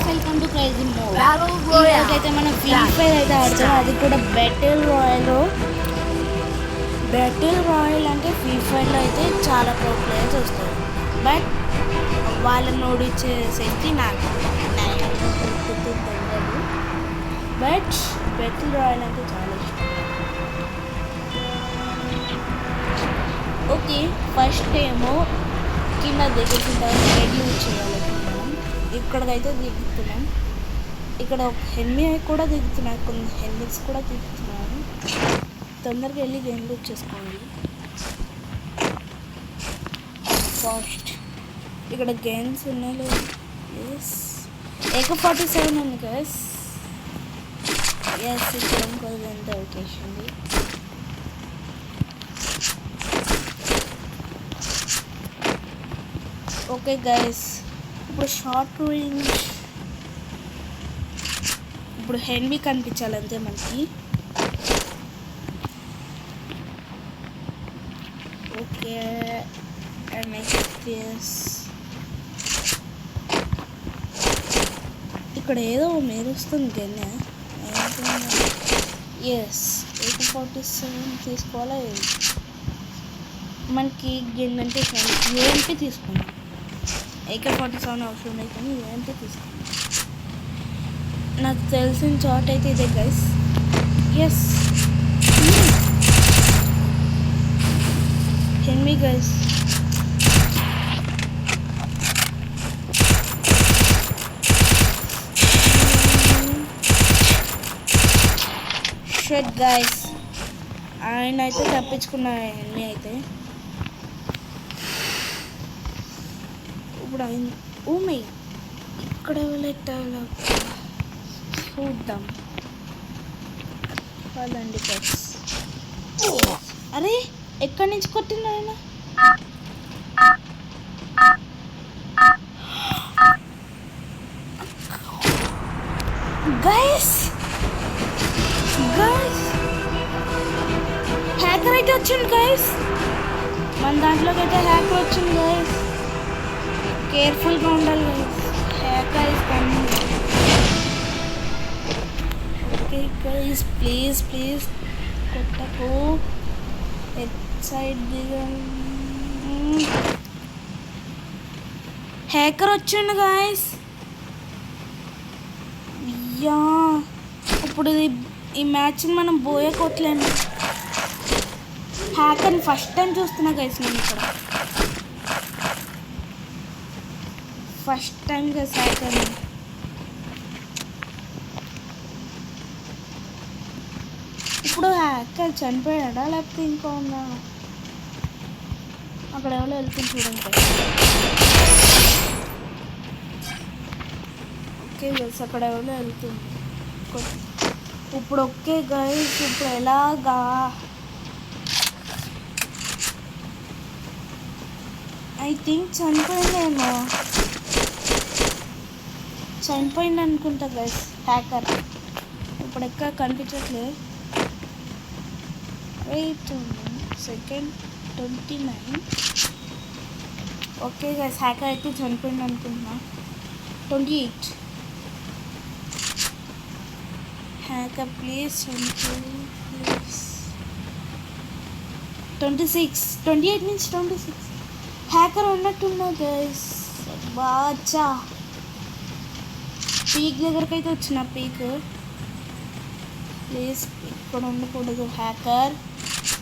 Welcome to crazy mode. ఈరోజు అయితే మనం ఫ్రీ ఫైర్ అయితే ఆడుతాం, అది కూడా బ్యాటిల్ రాయల్ అంటే ఫ్రీ ఫైర్లో అయితే చాలా ప్రో ప్లేయర్స్ వస్తారు. బట్ వాళ్ళని ఓడించే శక్తి నాకు తెలియదు. బట్ బ్యాటిల్ రాయల్ అంటే చాలా ఇష్టం. ఓకే, ఫస్ట్ ఏమో కింద దిగుతున్న రెడ్ యూజ్ చేయాలి. మనం ఇక్కడికైతే దిగుతున్నాం. ఇక్కడ ఒక హెల్మెట్ కూడా దిగుతున్నారు, కొన్ని హెల్మెట్స్ కూడా దిగుతున్నారు. తొందరగా వెళ్ళి గేమ్ లూట్ చేసుకోండి. ఫాస్ట్ ఇక్కడ గేమ్స్ ఉన్నాయి. ఎస్ AK-47 ఉంది గైస్. ఎస్ ఇక్కడ ఇంకొక ఎంత వచ్చేసింది. ఓకే గైస్, ఇప్పుడు షార్ట్ రేంజ్, ఇప్పుడు హెన్వీ కనిపించాలి అంతే మనకి. ఓకే ఇక్కడ ఏదో మెరుస్తుంది గన్నే. ఎస్ AK-47 తీసుకోవాలా? మనకి గన్ అంటే UMP తీసుకున్నాం. AK-47 అవసరం లేదు కానీ UMP తీసుకున్నాం. నాకు తెలిసిన చోట అయితే ఇదే గైస్. ఎస్ హెన్మీ గైస్. షట్ గైస్, ఆయన అయితే తప్పించుకున్న హెన్మీ అయితే. ఇప్పుడు ఆయన ఊమే ఇక్కడ వెళ్ళేటాలో చూద్దాం వాళ్ళండి గైస్. అరే ఎక్కడి నుంచి కొట్టిండు ఆయన? గైస్ హ్యాకర్ అయితే వచ్చింది గైస్. మన దాంట్లోకి అయితే హ్యాకర్ వచ్చింది గైస్. కేర్ఫుల్గా ఉండాలి guys. Hacker is coming. Okay guys, please please కొట్టకు. హెడ్ సైడ్ దిగండి. హ్యాకర్ వచ్చిండు గైస్. యా ఇప్పుడు ఈ మ్యాచ్ని మనం బోయే కొట్టలేము. హ్యాకర్ని ఫస్ట్ టైం చూస్తున్నా గైస్ నేను ఇక్కడ. ఫస్ట్ టైం గైస్ హ్యాకర్ని. ఇప్పుడు హ్యాకర్ చనిపోయాడా లేకపోతే ఇంకా ఉందా? అక్కడ ఎవరో వెళ్తుంది చూడండి. ఓకే గైస్, అక్కడ ఎవరో వెళ్తుంది. ఇప్పుడు ఓకే గైస్, ఇప్పుడు ఎలాగా? ఐ థింక్ చనిపోయిందేమో. చనిపోయింది అనుకుంటా గైస్ హ్యాకర్. ఇప్పుడు ఎక్కడ కనిపించట్లేదు. Wait second 29. Okay guys, hacker అయితే చనిపోయింది అనుకుంటున్నా. 28. హ్యాకర్ ప్లీజ్ చనిపోయి ప్లీజ్. 26. 28 నుంచి 26. హ్యాకర్ ఉన్నట్టున్నా గైస్. బాచా పీక్ దగ్గరికి అయితే వచ్చిన. పీక్ ప్లీజ్ ఇక్కడ ఉండకూడదు హ్యాకర్.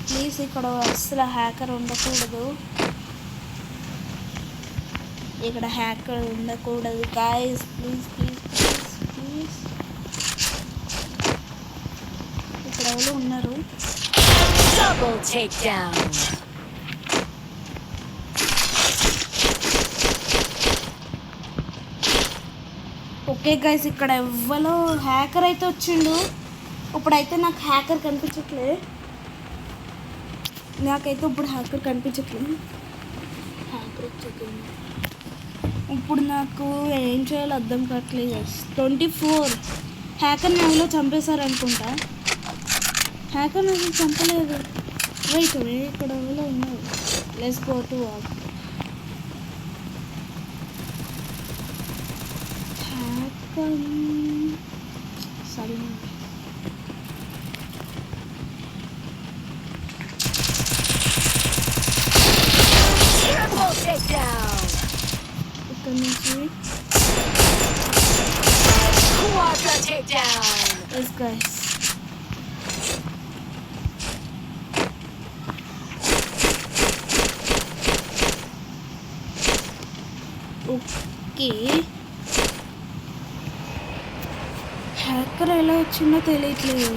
ప్లీజ్ ఇక్కడ అసలు హ్యాకర్ ఉండకూడదు. ఇక్కడ హ్యాకర్ ఉండకూడదు guys. Please please please please. ఇక్కడ ఎవరు ఉన్నారు? Double takedown. ఓకే గైస్, ఇక్కడ ఎవ్వరో హ్యాకర్ అయితే వచ్చిండు. ఇప్పుడైతే నాకు హ్యాకర్ కనిపించట్లేదు. నాకైతే ఇప్పుడు హ్యాకర్ కనిపించట్లేదు. హ్యాకర్ వచ్చేది ఇప్పుడు నాకు ఏం చేయాలో అర్థం కావట్లేదు గైస్. 24. హ్యాకర్ని ఎవరో చంపేశారు అనుకుంటా. హ్యాకర్ని అసలు చంపలేదు. వెయిట్ ఇక్కడ ఎవరో ఉన్నారు. Let's go to walk. సరే Triple takedown. ఇక్కడ నుంచి Quadra takedown. Yes guys okay hacker ఎలా వచ్చిందో తెలియట్లేదు.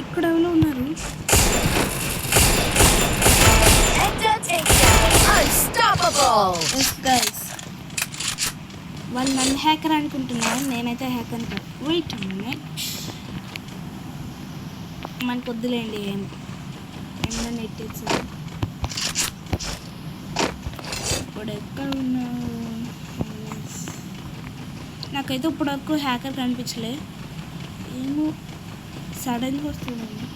ఇక్కడ ఎవరు ఉన్నారు? Enta takedown. Unstoppable. Yes guys వాళ్ళు నన్ను హ్యాకర్ అనుకుంటున్నారు, నేనైతే హ్యాకర్ కాదు. వెయిట్ మినిట్, మనకు వద్దులేండి ఏమన్నా నెట్టేసి. ఇప్పుడు ఎక్కడ ఉన్నావు? నాకైతే ఇప్పుడు వరకు హ్యాకర్ కనిపించలే, ఏమో సడన్గా వస్తుందండి.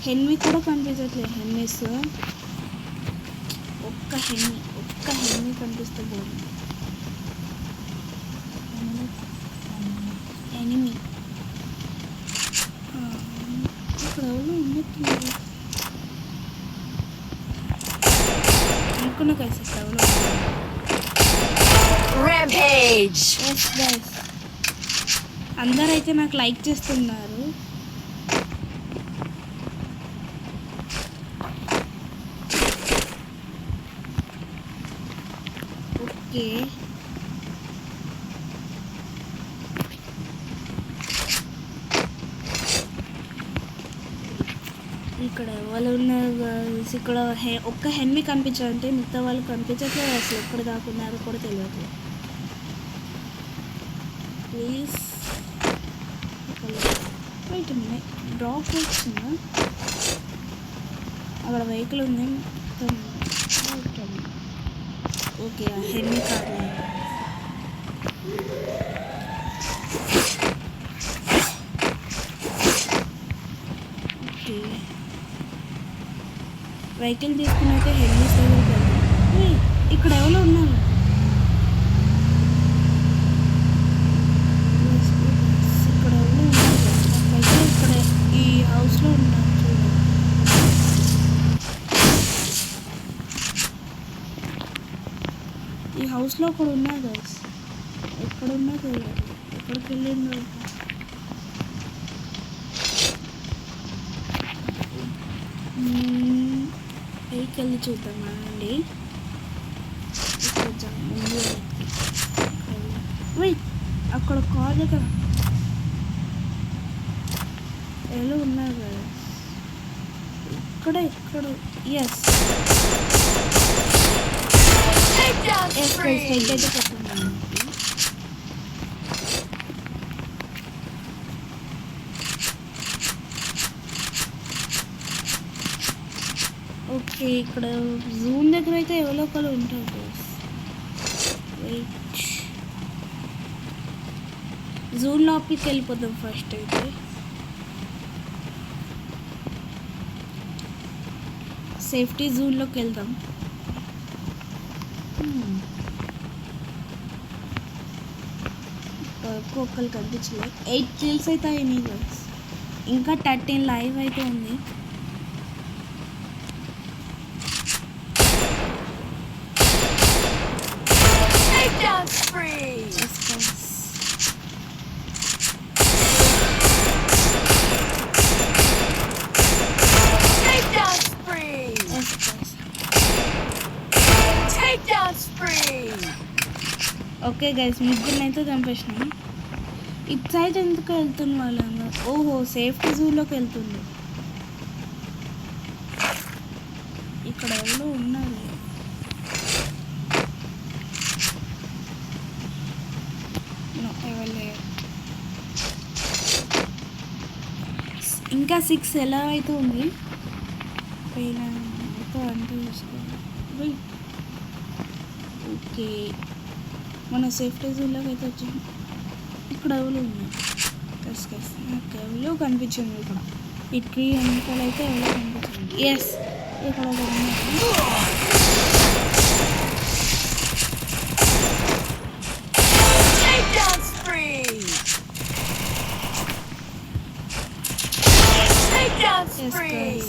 హెన్వి కూడా కనిపించట్లేదు. హెన్వీస్ ఒక్క హెన్వి కనిపిస్తే బాగుంది. ఎనిమి ఇక్కడ ఎవరు ఉన్నట్లేదు అనుకున్నా కలిసి ఎవరు. Rampage. ఎస్ గైస్ అందరైతే నాకు లైక్ చేస్తున్నారు. ఓకే ఇక్కడ వాళ్ళు ఉన్నారు guys. ఇక్కడ ఒక్క హెన్వి కనిపించాలంటే మిగతా వాళ్ళు కనిపించట్లేదు. అసలు ఎక్కడ దాకున్నారో కూడా తెలియదు. ప్లీజ్ వెయిట్ మినిట్, డ్రాప్ వచ్చిందా? అక్కడ వెహికల్ ఉంది మొత్తం. ఓకే హెన్వి కాదు. ఓకే వెహికల్ తీసుకున్నాక హెల్మెట్ ఇక్కడ ఎవరో ఉన్నారు. ఇక్కడ ఎవరో ఉన్నారు. నాకైతే ఇక్కడ ఈ హౌస్లో ఉన్నారు. ఈ హౌస్లో ఒకడు ఉన్నారు గైస్. ఎక్కడున్నా తెలియదు, ఎక్కడికి వెళ్ళిందో. పైకి వెళ్ళి చూద్దామా అండి. కొంచెం ముందు వెయిట్, అక్కడ కార్ దగ్గర ఎలా ఉన్నారు కదా. ఇక్కడ yes Takedown yes spree. Head అయితే పెట్టుకున్నాను. ఓకే ఇక్కడ జూన్ దగ్గర అయితే ఎవరో ఒకరు ఉంటారు. వెయిట్, జూన్ లోపలికి వెళ్ళిపోదాం ఫస్ట్. అయితే సేఫ్టీ జోన్లోకి వెళ్దాం. ఒక్కరు కనిపించలేదు. 8 కిల్స్ అయితే అయినాయి గైస్. ఇంకా 13 లైవ్ అయితే ఉంది. Takedown spree. Yes, guys. Takedown spree. Yes, guys. Takedown spree. Okay guys ముగ్గురినైతే చంపేసినాం. ఇటు సైడ్ ఎందుకు వెళ్తున్న వాళ్ళందరూ? ఓహో సేఫ్టీ జోన్లోకి వెళ్తుంది. ఇక్కడ ఎవరో ఉన్నారు. ఇంకా 6 ఎలా అయితే ఉంది పైన మొత్తం అంతా చూసుకోవాలి. ఓకే మన సేఫ్టీ జోన్లోకి అయితే వచ్చాము. ఇక్కడ ఎవరు ఉన్నారు? నాకు ఎవరు కనిపించింది ఇక్కడ. ఈ ట్రీ వెనకాలైతే ఎవరో కనిపించింది. ఎస్, ఇక్కడ ఒక ఉన్నారు. Takedown spree. Takedown Yes, spree. guys.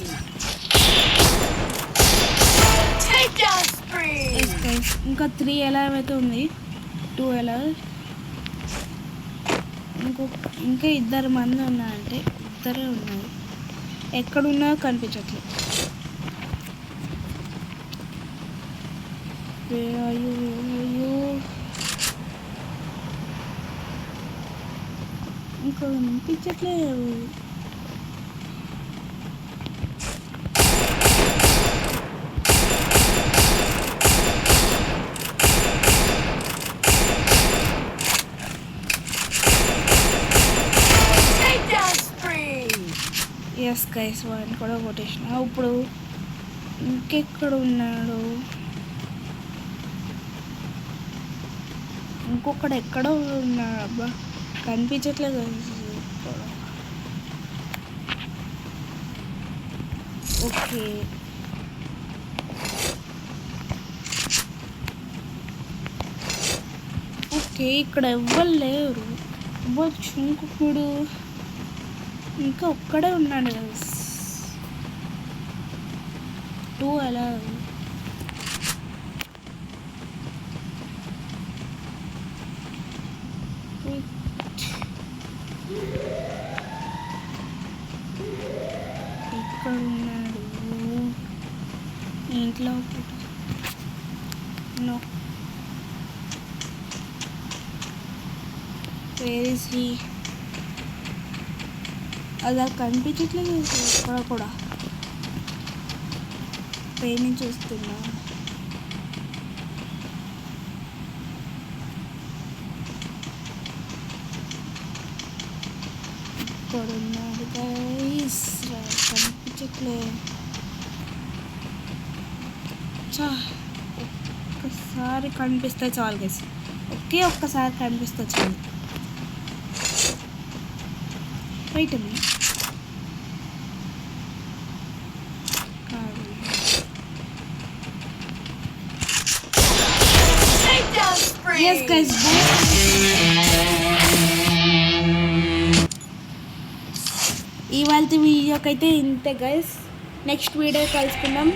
Takedown spree. Yes guys, ఇంకా 3 ఎలా అయితే ఉంది, 2 ఎలా, ఇంకా 2 మంది ఉన్నారంటే ఇద్దరే ఉన్నారు. ఎక్కడున్నా కనిపించట్లేదు. Where are you? Where are you? ఇంకా కనిపించట్లేదు. Takedown spree. ఎస్ గైస్, వాడిని కూడా కొట్టేసిన. ఇప్పుడు ఇంకెక్కడ ఉన్నాడు, ఇంకొకడు ఎక్కడో ఉన్నాడు. అబ్బా కనిపించట్లేదు. ఓకే, ఓకే, ఇక్కడ ఎవ్వరు లేరు. అవ్వచ్చు ఇంకొకడు ఇంకా ఒక్కడే ఉన్నాడు కదా. 2 ఎలా, ఇక్కడ ఉన్నాడు ఇంట్లో. No, where is he? అలా కనిపించట్లేదు ఇక్కడ కూడా. ట్రైనింగ్ చూస్తున్నా. ఇక్కడ ఉన్నాడు గైస్, కనిపించట్లేదు. ఒక్కసారి కనిపిస్తే చాలు గైస్, ఒక్కసారి కనిపిస్తే చాలు. వెయిట్ అండి, Takedown spree. ఎస్ గైస్, ఇవాళ వీడియోకి అయితే ఇంతే గైస్. నెక్స్ట్ వీడియో కలుసుకుందాం.